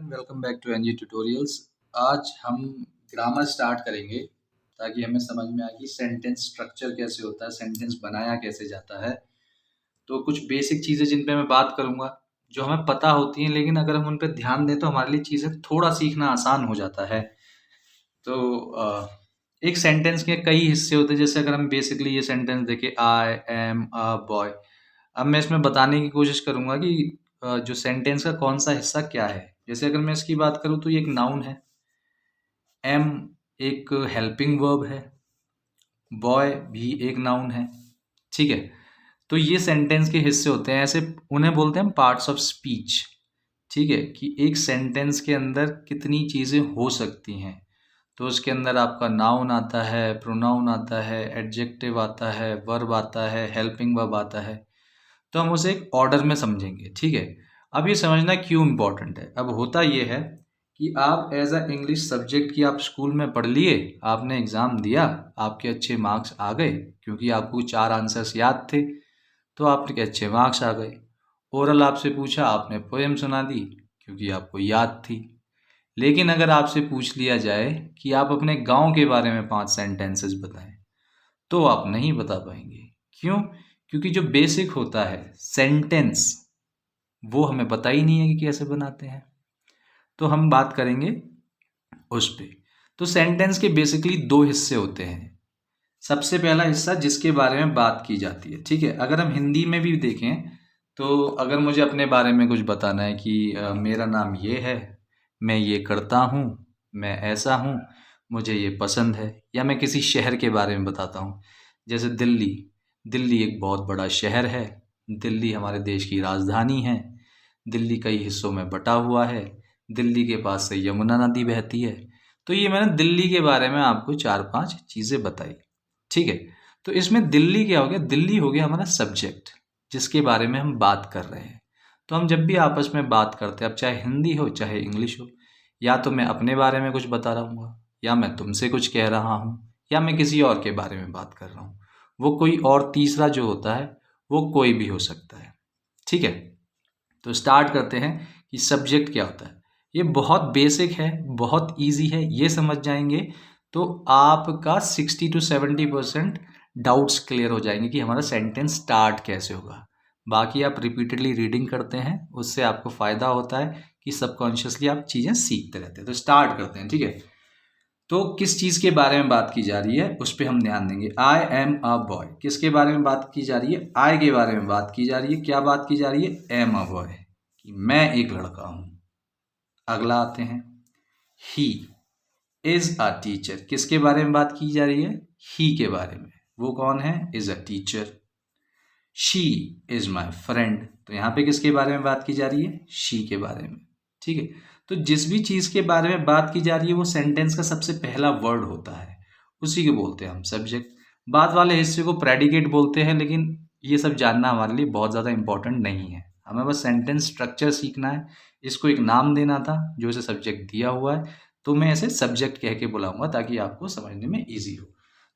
Everyone, welcome back to NG tutorials. आज हम grammar start करेंगे ताकि हमें समझ में आए कि सेंटेंस स्ट्रक्चर कैसे होता है, सेंटेंस बनाया कैसे जाता है। तो कुछ बेसिक चीज़ें जिन पे मैं बात करूँगा जो हमें पता होती हैं, लेकिन अगर हम उन पे ध्यान दें तो हमारे लिए चीज़ें थोड़ा सीखना आसान हो जाता है। तो एक सेंटेंस के कई हिस्से होते हैं। जैसे अगर हम बेसिकली ये सेंटेंस देखें, आई एम अ बॉय। अब मैं इसमें बताने की कोशिश करूँगा कि जो सेंटेंस का कौन सा हिस्सा क्या है। जैसे अगर मैं इसकी बात करूँ तो ये एक नाउन है, एम एक हेल्पिंग वर्ब है, बॉय भी एक नाउन है। ठीक है, तो ये सेंटेंस के हिस्से होते हैं, ऐसे उन्हें बोलते हैं पार्ट्स ऑफ स्पीच। ठीक है, कि एक सेंटेंस के अंदर कितनी चीज़ें हो सकती हैं। तो उसके अंदर आपका नाउन आता है, प्रोनाउन आता है, एडजेक्टिव आता है, वर्ब आता है, हेल्पिंग वर्ब आता है। तो हम उसे एक ऑर्डर में समझेंगे। ठीक है, अब ये समझना क्यों इम्पोर्टेंट है। अब होता ये है कि आप एज अ इंग्लिश सब्जेक्ट की आप स्कूल में पढ़ लिए, आपने एग्ज़ाम दिया, आपके अच्छे मार्क्स आ गए क्योंकि आपको 4 आंसर्स याद थे, तो आपके अच्छे मार्क्स आ गए। ओरल आपसे पूछा, आपने पोएम सुना दी क्योंकि आपको याद थी। लेकिन अगर आपसे पूछ लिया जाए कि आप अपने गांव के बारे में 5 सेंटेंसेस बताएं, तो आप नहीं बता पाएंगे। क्यों? क्योंकि जो बेसिक होता है सेंटेंस, वो हमें पता ही नहीं है कि कैसे बनाते हैं। तो हम बात करेंगे उस पे। तो सेंटेंस के बेसिकली 2 हिस्से होते हैं। सबसे पहला हिस्सा जिसके बारे में बात की जाती है। ठीक है, अगर हम हिंदी में भी देखें तो अगर मुझे अपने बारे में कुछ बताना है कि मेरा नाम ये है, मैं ये करता हूँ, मैं ऐसा हूँ, मुझे ये पसंद है, या मैं किसी शहर के बारे में बताता हूँ। जैसे दिल्ली, दिल्ली एक बहुत बड़ा शहर है, दिल्ली हमारे देश की राजधानी है, दिल्ली कई हिस्सों में बटा हुआ है, दिल्ली के पास से यमुना नदी बहती है। तो ये मैंने दिल्ली के बारे में आपको 4-5 चीज़ें बताई। ठीक है, तो इसमें दिल्ली क्या हो गया? दिल्ली हो गया हमारा सब्जेक्ट जिसके बारे में हम बात कर रहे हैं। तो हम जब भी आपस में बात करते हैं, अब चाहे हिंदी हो चाहे इंग्लिश हो, या तो मैं अपने बारे में कुछ बता रहा हूँ, या मैं तुमसे कुछ कह रहा हूँ, या मैं किसी और के बारे में बात कर रहा हूँ। वो कोई और तीसरा जो होता है वो कोई भी हो सकता है। ठीक है, तो स्टार्ट करते हैं कि सब्जेक्ट क्या होता है। ये बहुत बेसिक है, बहुत इजी है, ये समझ जाएंगे तो आपका 60-70% डाउट्स क्लियर हो जाएंगे कि हमारा सेंटेंस स्टार्ट कैसे होगा। बाकी आप रिपीटेडली रीडिंग करते हैं, उससे आपको फ़ायदा होता है कि सबकॉन्शियसली आप चीज़ें सीखते रहते हैं। तो स्टार्ट करते हैं। ठीक है, तो किस चीज़ के बारे में बात की जा रही है उस पर हम ध्यान देंगे। आई एम अ बॉय, किसके बारे में बात की जा रही है? आई के बारे में बात की जा रही है। क्या बात की जा रही है? एम अ बॉय, कि मैं एक लड़का हूं। अगला आते हैं, ही इज अ टीचर, किसके बारे में बात की जा रही है? ही के बारे में। वो कौन है? Is a teacher. She is my friend, तो यहाँ पे किसके बारे में बात की जा रही है? शी के बारे में। ठीक है, तो जिस भी चीज़ के बारे में बात की जा रही है वो सेंटेंस का सबसे पहला वर्ड होता है, उसी को बोलते हैं हम सब्जेक्ट। बाद वाले हिस्से को प्रेडिकेट बोलते हैं, लेकिन ये सब जानना हमारे लिए बहुत ज़्यादा इंपॉर्टेंट नहीं है। हमें बस सेंटेंस स्ट्रक्चर सीखना है, इसको एक नाम देना था जो इसे सब्जेक्ट दिया हुआ है, तो मैं इसे सब्जेक्ट कह के बुलाऊंगा ताकि आपको समझने में ईजी हो।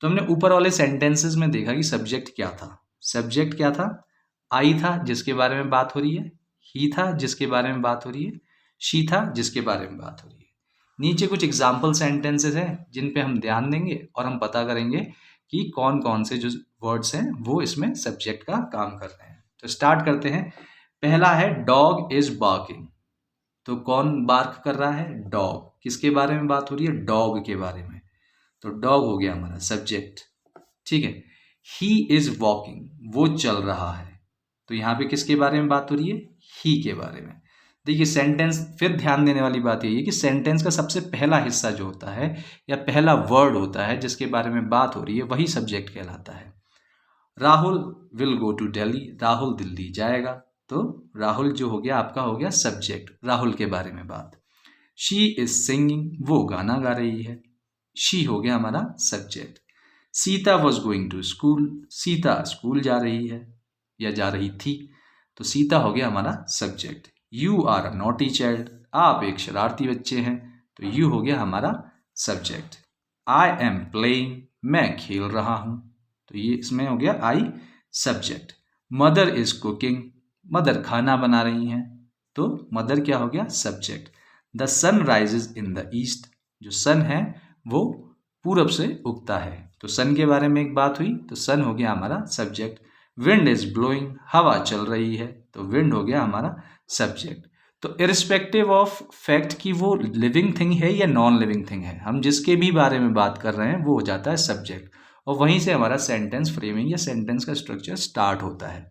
तो हमने ऊपर वाले सेंटेंसेस में देखा कि सब्जेक्ट क्या था। सब्जेक्ट क्या था? आई था जिसके बारे में बात हो रही है, ही था जिसके बारे में बात हो रही है, शी था जिसके बारे में बात हो रही है। नीचे कुछ एग्जाम्पल सेंटेंसेस हैं जिन पे हम ध्यान देंगे और हम पता करेंगे कि कौन कौन से जो वर्ड्स हैं वो इसमें सब्जेक्ट का काम कर रहे हैं। तो स्टार्ट करते हैं। पहला है डॉग इज बार्किंग, तो कौन बार्क कर रहा है? डॉग। किसके बारे में बात हो रही है? डॉग के बारे में। तो डॉग हो गया हमारा सब्जेक्ट। ठीक है, ही इज वॉकिंग, वो चल रहा है, तो यहाँ पे किसके बारे में बात हो रही है? ही के बारे में। देखिए सेंटेंस, फिर ध्यान देने वाली बात यही है कि सेंटेंस का सबसे पहला हिस्सा जो होता है या पहला वर्ड होता है जिसके बारे में बात हो रही है वही सब्जेक्ट कहलाता है। Rahul will go to Delhi, Rahul Delhi जाएगा, तो राहुल जो हो गया आपका हो गया सब्जेक्ट, राहुल के बारे में बात। शी इज सिंगिंग, वो गाना गा रही है, शी हो गया हमारा subject. Sita was going to school, Sita school जा रही है या जा रही थी, तो सीता हो गया हमारा subject. You are a naughty child, आप एक शरारती बच्चे हैं, तो यू हो गया हमारा सब्जेक्ट। आई एम प्लेइंग, मैं खेल रहा हूं, तो ये इसमें हो गया I subject. Mother is cooking, mother खाना बना रही हैं, तो मदर क्या हो गया? Subject. The sun rises in the east, जो सन है वो पूरब से उगता है। तो सन के बारे में एक बात हुई, तो सन हो गया हमारा सब्जेक्ट। विंड इज ब्लोइंग, हवा चल रही है, तो विंड हो गया हमारा सब्जेक्ट। तो इरिस्पेक्टिव ऑफ फैक्ट कि वो लिविंग थिंग है या नॉन लिविंग थिंग है, हम जिसके भी बारे में बात कर रहे हैं वो हो जाता है सब्जेक्ट, और वहीं से हमारा सेंटेंस फ्रेमिंग या सेंटेंस का स्ट्रक्चर स्टार्ट होता है।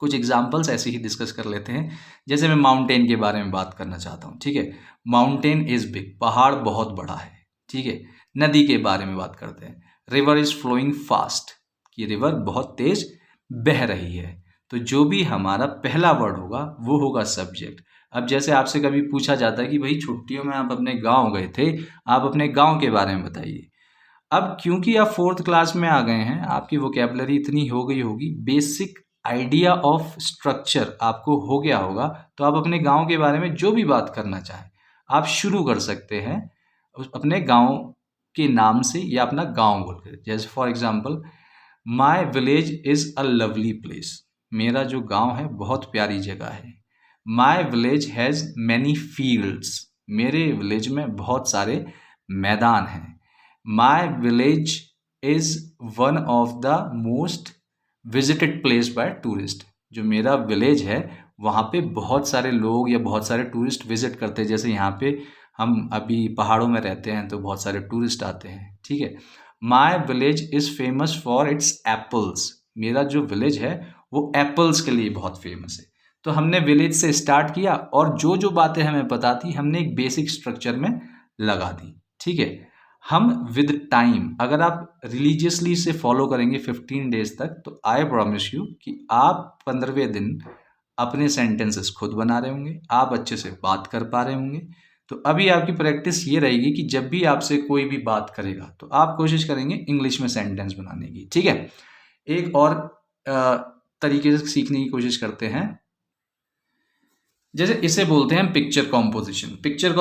कुछ एग्जाम्पल्स ऐसे ही डिस्कस कर लेते हैं। जैसे मैं माउंटेन के बारे में बात करना चाहता हूँ, ठीक है। माउंटेन इज बिग, पहाड़ बहुत बड़ा है, ठीक है। नदी के बारे में बात करते हैं, रिवर इज फ्लोइंग फास्ट, कि रिवर बहुत तेज बह रही है। तो जो भी हमारा पहला वर्ड होगा वो होगा सब्जेक्ट। अब जैसे आपसे कभी पूछा जाता है कि भाई छुट्टियों में आप अपने गांव गए थे, आप अपने गांव के बारे में बताइए। अब क्योंकि आप 4th क्लास में आ गए हैं, आपकी वोकेबलरी इतनी हो गई होगी, बेसिक आइडिया ऑफ स्ट्रक्चर आपको हो गया होगा, तो आप अपने गांव के बारे में जो भी बात करना चाहें आप शुरू कर सकते हैं अपने गांव के नाम से या अपना गांव बोलकर। जैसे for example, my village is a lovely place, मेरा जो गांव है बहुत प्यारी जगह है। My village has many fields, मेरे विलेज में बहुत सारे मैदान हैं। My village is one of the most visited place by tourist, जो मेरा विलेज है वहाँ पे बहुत सारे लोग या बहुत सारे टूरिस्ट विजिट करते हैं। जैसे यहाँ पे हम अभी पहाड़ों में रहते हैं तो बहुत सारे टूरिस्ट आते हैं, ठीक है। My village is famous for its apples, मेरा जो विलेज है वो एप्पल्स के लिए बहुत फेमस है। तो हमने विलेज से स्टार्ट किया और जो जो बातें हमें पता थी हमने एक बेसिक स्ट्रक्चर में लगा दी, ठीक है। हम विद टाइम अगर आप रिलीजियसली इसे फॉलो करेंगे 15 डेज तक, तो आई प्रॉमिस यू कि आप 15वें दिन अपने सेंटेंसेस खुद बना रहे होंगे, आप अच्छे से बात कर पा रहे होंगे। तो अभी आपकी प्रैक्टिस ये रहेगी कि जब भी आपसे कोई भी बात करेगा तो आप कोशिश करेंगे इंग्लिश में सेंटेंस बनाने की, ठीक है। एक और तरीके से सीखने की कोशिश करते हैं, जैसे इसे बोलते हैं पिक्चर कॉम्पोजिशन। पिक्चर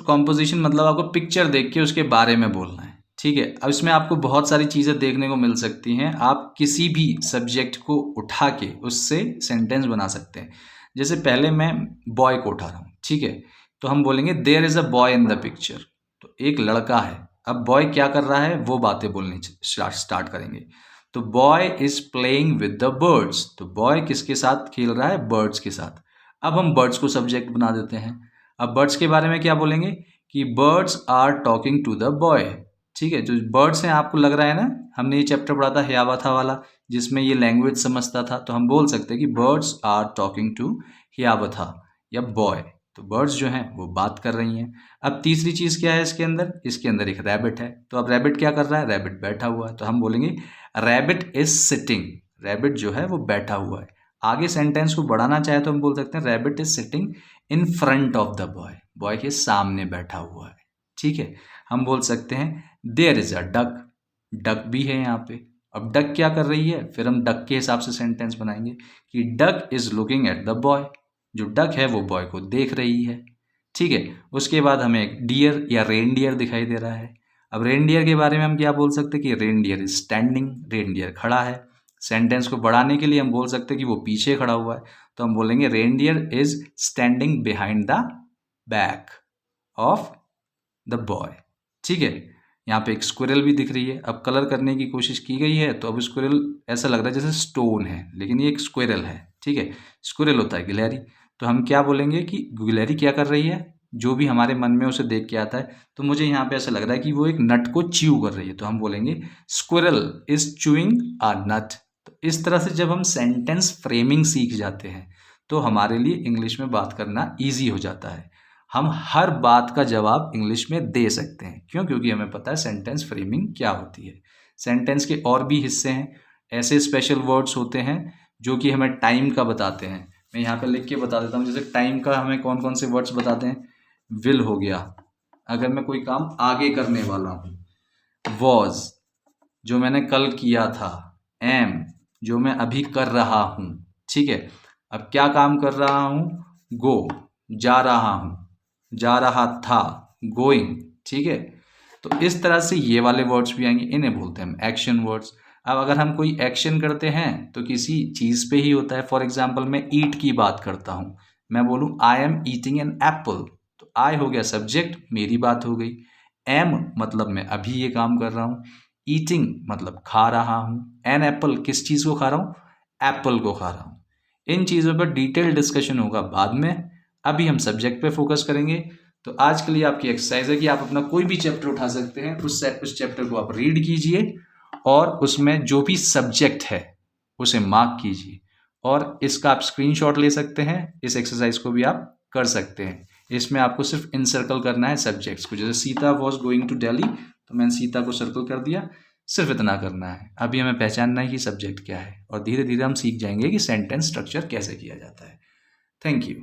कॉम्पोजिशन मतलब आपको पिक्चर देख के उसके बारे में बोलना है, ठीक है। अब इसमें आपको बहुत सारी चीज़ें देखने को मिल सकती हैं, आप किसी भी सब्जेक्ट को उठा के उससे सेंटेंस बना सकते हैं। जैसे पहले मैं बॉय को उठा रहा हूँ, ठीक है, तो हम बोलेंगे there is a boy in the picture, तो एक लड़का है। अब बॉय क्या कर रहा है वो बातें बोलनी स्टार्ट करेंगे। तो boy is playing with the birds, तो बॉय किसके साथ खेल रहा है, बर्ड्स के साथ। अब हम बर्ड्स को सब्जेक्ट बना देते हैं। अब बर्ड्स के बारे में क्या बोलेंगे कि birds are talking to the boy, ठीक है। जो बर्ड्स हैं आपको लग रहा है ना, हमने ये चैप्टर पढ़ा था हियावाथा वाला जिसमें ये लैंग्वेज समझता था, तो हम बोल सकते हैं कि बर्ड्स आर टॉकिंग टू हियावाथा या बॉय, तो बर्ड्स जो हैं वो बात कर रही हैं। अब तीसरी चीज़ क्या है इसके अंदर एक रैबिट है, तो अब रैबिट क्या कर रहा है, रैबिट बैठा हुआ है, तो हम बोलेंगे रैबिट इज सिटिंग, रैबिट जो है वो बैठा हुआ है। आगे सेंटेंस को बढ़ाना चाहे तो हम बोल सकते हैं rabbit is sitting in front of the boy, boy के सामने बैठा हुआ है, ठीक है। हम बोल सकते हैं there is a duck, duck भी है यहाँ पे। अब डक क्या कर रही है, फिर हम डक के हिसाब से सेंटेंस बनाएंगे कि duck is looking at the boy, जो डक है वो बॉय को देख रही है, ठीक है। उसके बाद हमें एक डियर या रेनडियर दिखाई दे रहा है। अब रेनडियर के बारे में हम क्या बोल सकते हैं कि रेनडियर इज स्टैंडिंग, रेनडियर खड़ा है। सेंटेंस को बढ़ाने के लिए हम बोल सकते हैं कि वो पीछे खड़ा हुआ है, तो हम बोलेंगे reindeer is standing behind the back of the boy, ठीक है। यहाँ पे एक स्क्विरल भी दिख रही है। अब कलर करने की कोशिश की गई है तो अब स्क्विरल ऐसा लग रहा है जैसे स्टोन है, लेकिन ये एक स्क्विरल है, ठीक है। स्क्विरल होता है गिलहरी, तो हम क्या बोलेंगे कि गिलहरी क्या कर रही है, जो भी हमारे मन में उसे देख के आता है, तो मुझे यहाँ पे ऐसा लग रहा है कि वो एक नट को च्यू कर रही है, तो हम बोलेंगे स्क्विरल इज च्यूइंग अ नट। तो इस तरह से जब हम सेंटेंस फ्रेमिंग सीख जाते हैं तो हमारे लिए इंग्लिश में बात करना ईजी हो जाता है। हम हर बात का जवाब इंग्लिश में दे सकते हैं, क्यों, क्योंकि हमें पता है सेंटेंस फ्रेमिंग क्या होती है। सेंटेंस के और भी हिस्से हैं, ऐसे स्पेशल वर्ड्स होते हैं जो कि हमें टाइम का बताते हैं। मैं यहाँ पे लिख के बता देता हूँ, जैसे टाइम का हमें कौन कौन से वर्ड्स बताते हैं। विल हो गया, अगर मैं कोई काम आगे करने वाला हूँ। वॉज, जो मैंने कल किया था। एम, जो मैं अभी कर रहा हूँ, ठीक है। अब क्या काम कर रहा हूँ, गो, जा रहा हूँ, जा रहा था, गोइंग, ठीक है। तो इस तरह से ये वाले वर्ड्स भी आएंगे, इन्हें बोलते हैं हम एक्शन वर्ड्स। अब अगर हम कोई एक्शन करते हैं तो किसी चीज़ पे ही होता है। फॉर एग्जाम्पल मैं ईट की बात करता हूँ, मैं बोलूँ I am eating an apple, तो आई हो गया सब्जेक्ट, मेरी बात हो गई। एम मतलब मैं अभी ये काम कर रहा हूँ। ईटिंग मतलब खा रहा हूँ। एन एप्पल किस चीज़ को खा रहा हूँ? एप्पल को खा रहा हूँ। इन चीज़ों पर डिटेल डिस्कशन होगा बाद में, अभी हम सब्जेक्ट पे फोकस करेंगे। तो आज के लिए आपकी एक्सरसाइज है कि आप अपना कोई भी चैप्टर उठा सकते हैं, उस चैप्टर को आप रीड कीजिए और उसमें जो भी सब्जेक्ट है उसे मार्क कीजिए, और इसका आप स्क्रीनशॉट ले सकते हैं। इस एक्सरसाइज को भी आप कर सकते हैं। इसमें आपको सिर्फ इनसर्कल करना है सब्जेक्ट्स को। जैसे Sita was going to Delhi, तो मैंने सीता को सर्कल कर दिया, सिर्फ इतना करना है। अभी हमें पहचानना है कि सब्जेक्ट क्या है, और धीरे धीरे हम सीख जाएंगे कि सेंटेंस स्ट्रक्चर कैसे किया जाता है। Thank you.